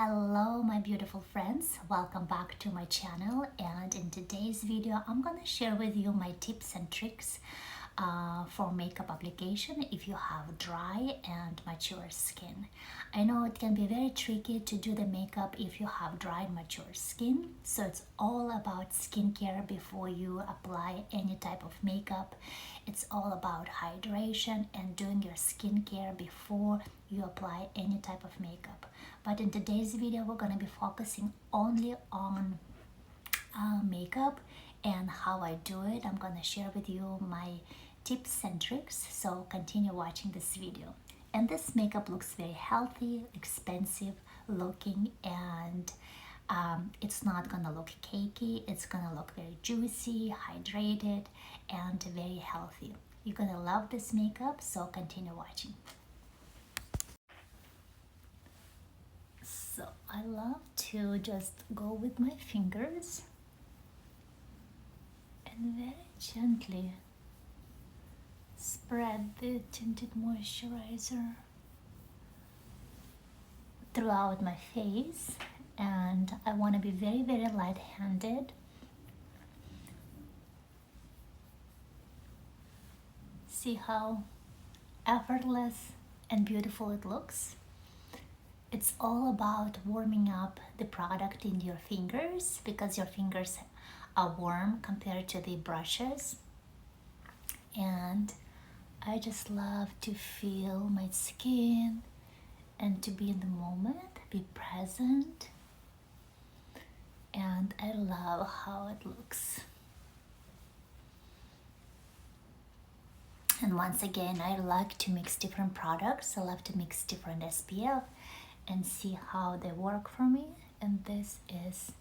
Hello my beautiful friends, welcome back to my channel, and in today's video I'm gonna share with you my tips and tricks for makeup application if you have dry and mature skin. I know it can be very tricky to do the makeup if you have dry and mature skin, so it's all about skincare before you apply any type of makeup. It's all about hydration and doing your skincare before you apply any type of makeup. But in today's video we're going to be focusing only on makeup and how I do it. I'm going to share with you my tips and tricks, so continue watching this video. And this makeup looks very healthy, expensive looking, and it's not gonna look cakey. It's gonna look very juicy, hydrated, and very healthy. You're gonna love this makeup, so continue watching. So I love to just go with my fingers and very gently spread the tinted moisturizer throughout my face, and I want to be very light-handed. See how effortless and beautiful it looks? It's all about warming up the product in your fingers because your fingers are warm compared to the brushes. And I just love to feel my skin and to be in the moment, be present. And I love how it looks. And once again, I like to mix different products. I love to mix different SPF and see how they work for me. And this is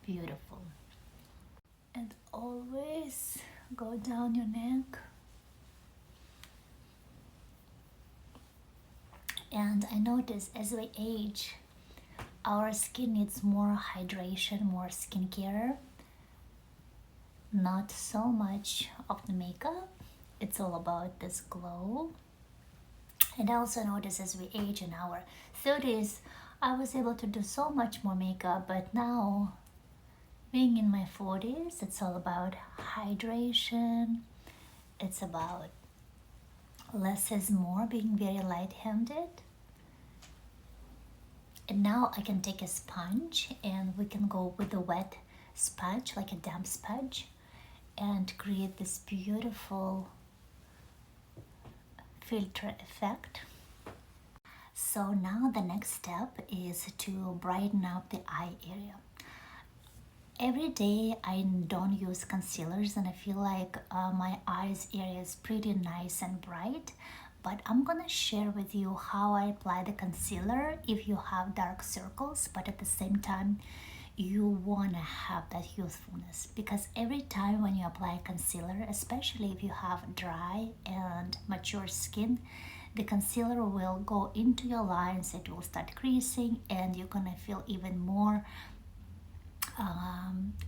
beautiful. And always go down your neck. And I notice as we age, our skin needs more hydration, more skincare, not so much of the makeup. It's all about this glow. And I also notice as we age in our 30s, I was able to do so much more makeup, but now being in my 40s, it's all about hydration. It's about less is more, being very light-handed. And now I can take a sponge and we can go with a wet sponge, like a damp sponge, and create this beautiful filter effect. So now the next step is to brighten up the eye area. Every day I don't use concealers and I feel like my eyes area is pretty nice and bright, but I'm gonna share with you how I apply the concealer if you have dark circles, but at the same time you wanna have that youthfulness, because every time when you apply concealer, especially if you have dry and mature skin, the concealer will go into your lines, it will start creasing, and you're gonna feel even more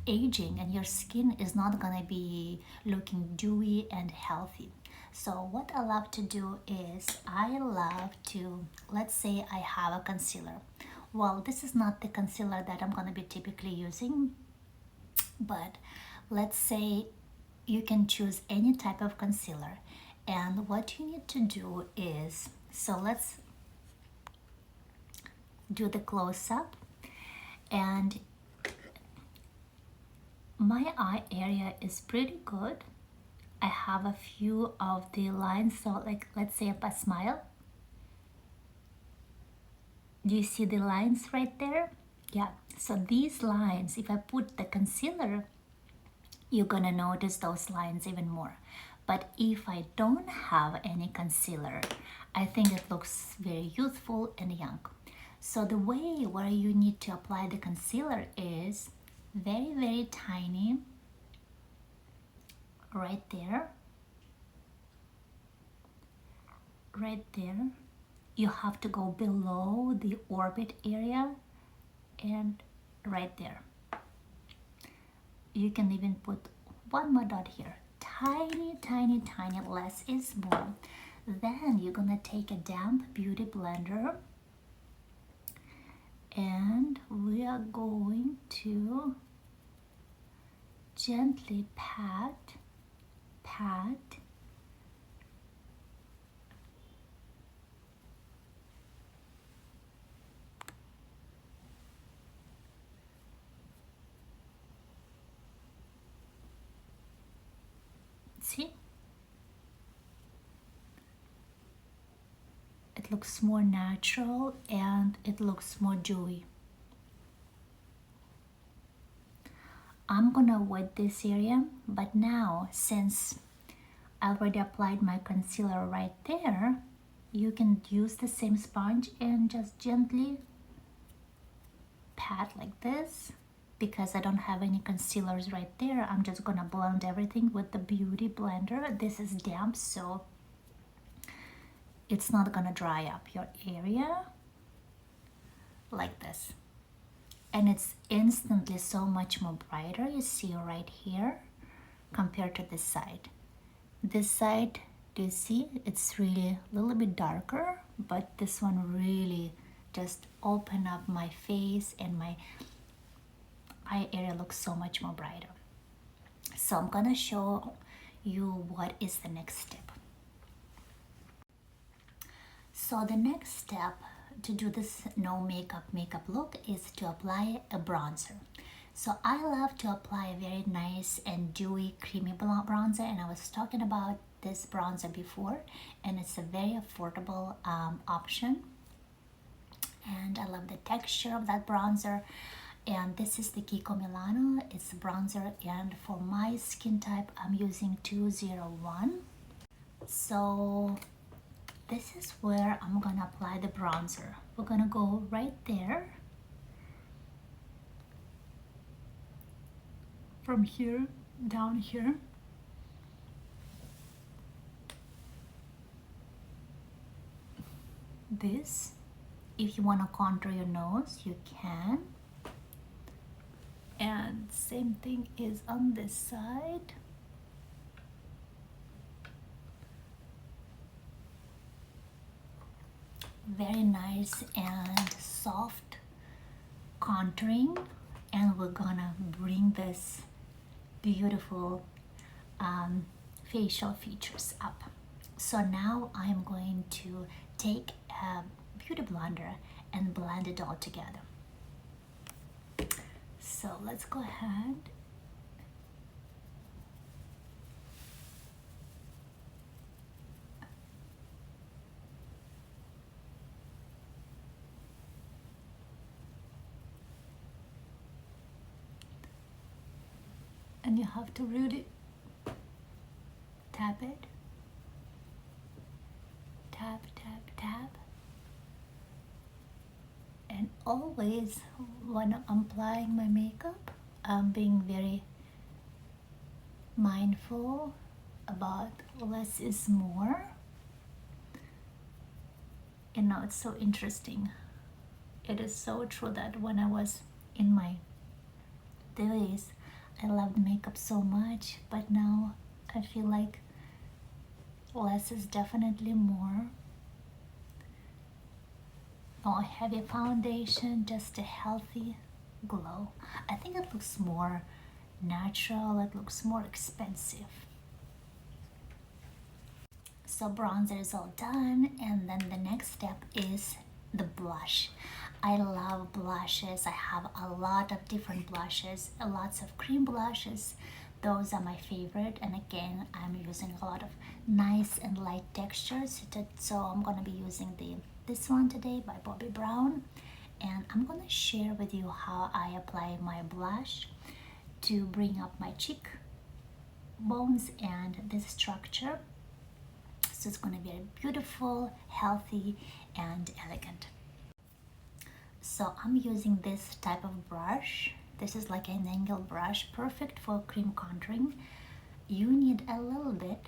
aging, and your skin is not gonna be looking dewy and healthy. So what I love to do is I love to, let's say I have a concealer. Well, this is not the concealer that I'm gonna be typically using, but let's say you can choose any type of concealer. And what you need to do is, so let's do the close-up. And my eye area is pretty good. I have a few of the lines, so like let's say if I smile, do you see the lines right there? Yeah, so these lines, if I put the concealer, you're gonna notice those lines even more. But if I don't have any concealer, I think it looks very youthful and young. So the way where you need to apply the concealer is very tiny, right there. You have to go below the orbit area and right there. You can even put one more dot here. Tiny, less is more. Then you're gonna take a damp beauty blender and and we are going to gently pat. See? It looks more natural and it looks more dewy. I'm gonna wet this area, but now since I already applied my concealer right there, you can use the same sponge and just gently pat like this. Because I don't have any concealers right there, I'm just gonna blend everything with the beauty blender. This is damp, so it's not gonna dry up your area like this. And it's instantly so much more brighter. You see right here compared to this side. This side, do you see? It's really a little bit darker, but this one really just opened up my face, and my eye area looks so much more brighter. So I'm gonna show you what is the next step. So the next step to do this no makeup look is to apply a bronzer. So I love to apply a very nice and dewy creamy bronzer, and I was talking about this bronzer before, and it's a very affordable option, and I love the texture of that bronzer. And this is the Kiko Milano. It's a bronzer, and for my skin type I'm using 201. So this is where I'm gonna apply the bronzer. We're gonna go right there, from here down here. This, if you want to contour your nose, you can. And same thing is on this side. Very nice and soft contouring, and we're gonna bring this beautiful facial features up. So now I'm going to take a beauty blender and blend it all together. So let's go ahead. And you have to really tap it. Tap, tap, tap. And always when I'm applying my makeup, I'm being very mindful about less is more. You know, it's so interesting. It is so true that when I was in my 30s, I loved makeup so much, but now I feel like less is definitely more. No heavy foundation, just a healthy glow. I think it looks more natural, it looks more expensive. So bronzer is all done, and then the next step is the blush. I love blushes. I have a lot of different blushes, lots of cream blushes. Those are my favorite, and again I'm using a lot of nice and light textures, so I'm gonna be using this one today by Bobbi Brown, and I'm gonna share with you how I apply my blush to bring up my cheek bones and this structure. So it's gonna be beautiful, healthy, and elegant. So I'm using this type of brush. This is like an angle brush, perfect for cream contouring. You need a little bit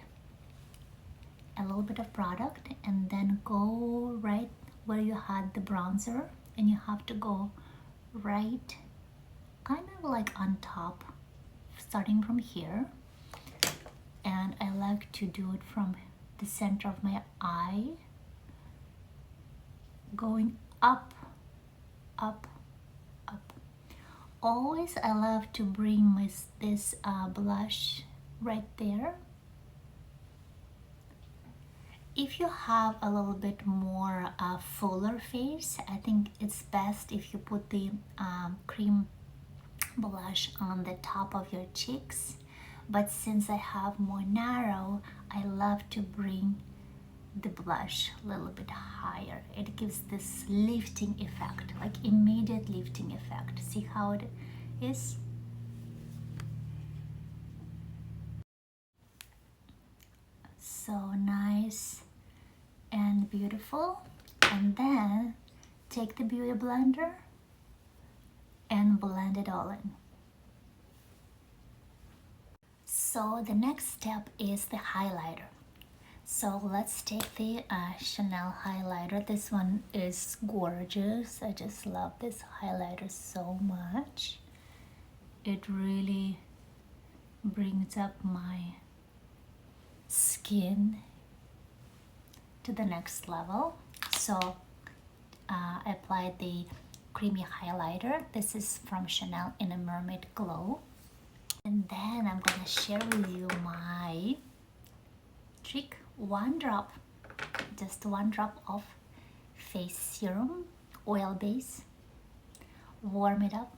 of product, and then go right where you had the bronzer, and you have to go right kind of like on top, starting from here. And I like to do it from the center of my eye, going up, up, always I love to bring this blush right there. If you have a little bit more fuller face, I think it's best if you put the cream blush on the top of your cheeks. But since I have more narrow, I love to bring the blush a little bit higher. It gives this lifting effect, like immediate lifting effect. See how it is? So nice and beautiful. And then take the beauty blender and blend it all in. So the next step is the highlighter. So let's take the Chanel highlighter. This one is gorgeous. I just love this highlighter so much. It really brings up my skin to the next level. So I applied the creamy highlighter. This is from Chanel in a Mermaid Glow. And then I'm gonna share with you my trick. Just one drop of face serum, oil base. Warm it up.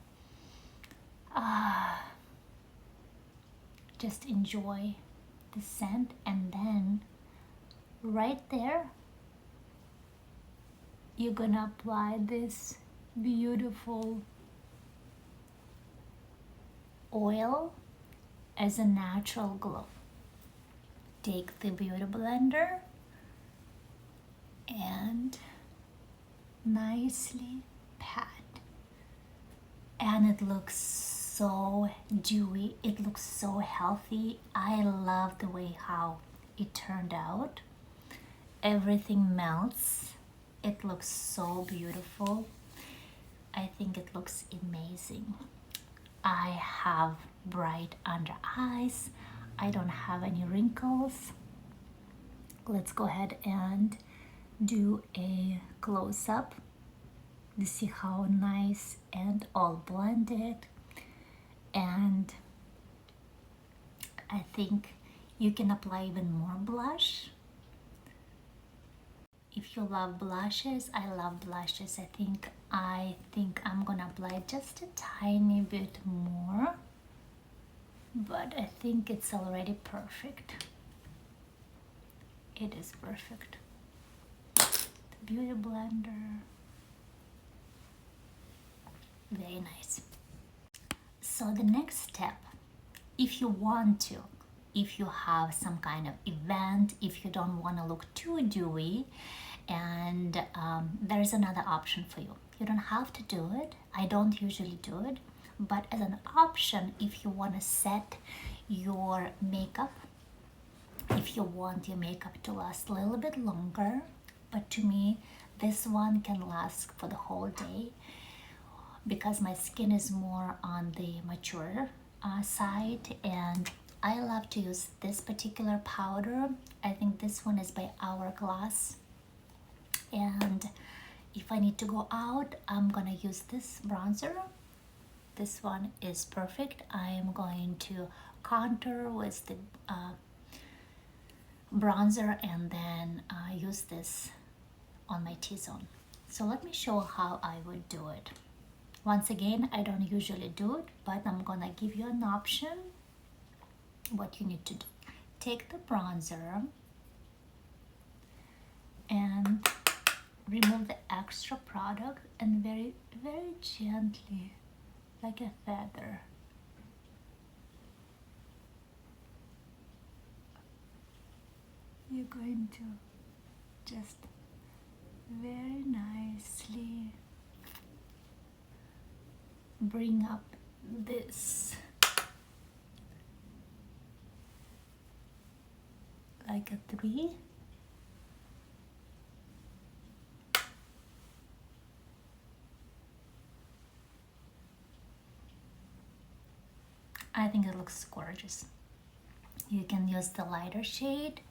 Just enjoy the scent, and then right there you're gonna apply this beautiful oil as a natural glow. Take the beauty blender and nicely pat, and it looks so dewy. It looks so healthy. I love the way how it turned out. Everything melts. It looks so beautiful. I think it looks amazing. I have bright under eyes. I don't have any wrinkles. Let's go ahead and do a close-up to see how nice and all blended. And I think you can apply even more blush. If you love blushes, I love blushes. I think I'm gonna apply just a tiny bit more, but I think it's already perfect. It is perfect. The beauty blender, very nice. So the next step, if you want to, if you have some kind of event, if you don't want to look too dewy, and there's another option for you. You don't have to do it. I don't usually do it, but as an option, if you want to set your makeup, if you want your makeup to last a little bit longer, but to me this one can last for the whole day because my skin is more on the mature side, and I love to use this particular powder. I think this one is by Hourglass, and if I need to go out, I'm gonna use this bronzer. This one is perfect. I am going to contour with the bronzer and then use this on my T-zone. So let me show how I would do it. Once again, I don't usually do it, but I'm gonna give you an option what you need to do. Take the bronzer and remove the extra product, and very, very gently, like a feather, you're going to just very nicely bring up this like a 3. I think it looks gorgeous. You can use the lighter shade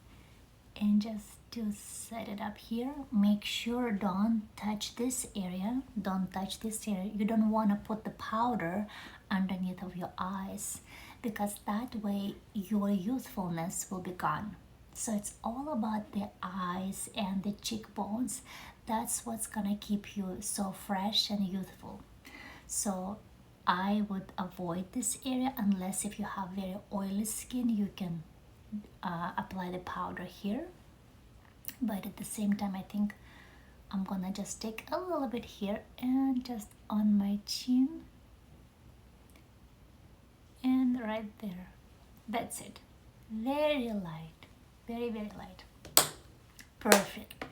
and just to set it up here. Make sure don't touch this area. Don't touch this area. You don't want to put the powder underneath of your eyes, because that way your youthfulness will be gone. So it's all about the eyes and the cheekbones. That's what's gonna keep you so fresh and youthful. So I would avoid this area, unless if you have very oily skin, you can apply the powder here. But at the same time, I think I'm gonna just take a little bit here and just on my chin and right there. That's it. Very light, very light. Perfect.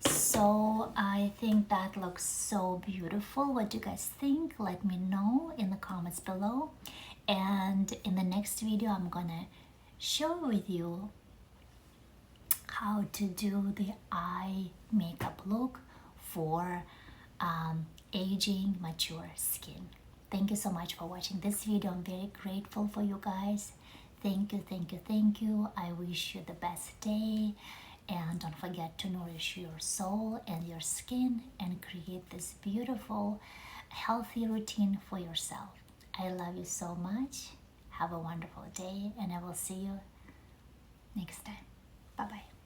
So I think that looks so beautiful. What do you guys think? Let me know in the comments below. And in the next video, I'm gonna share with you how to do the eye makeup look for aging mature skin. Thank you so much for watching this video. I'm very grateful for you guys. Thank you. I wish you the best day, and don't forget to nourish your soul and your skin and create this beautiful healthy routine for yourself. I love you so much. Have a wonderful day, and I will see you next time. Bye bye.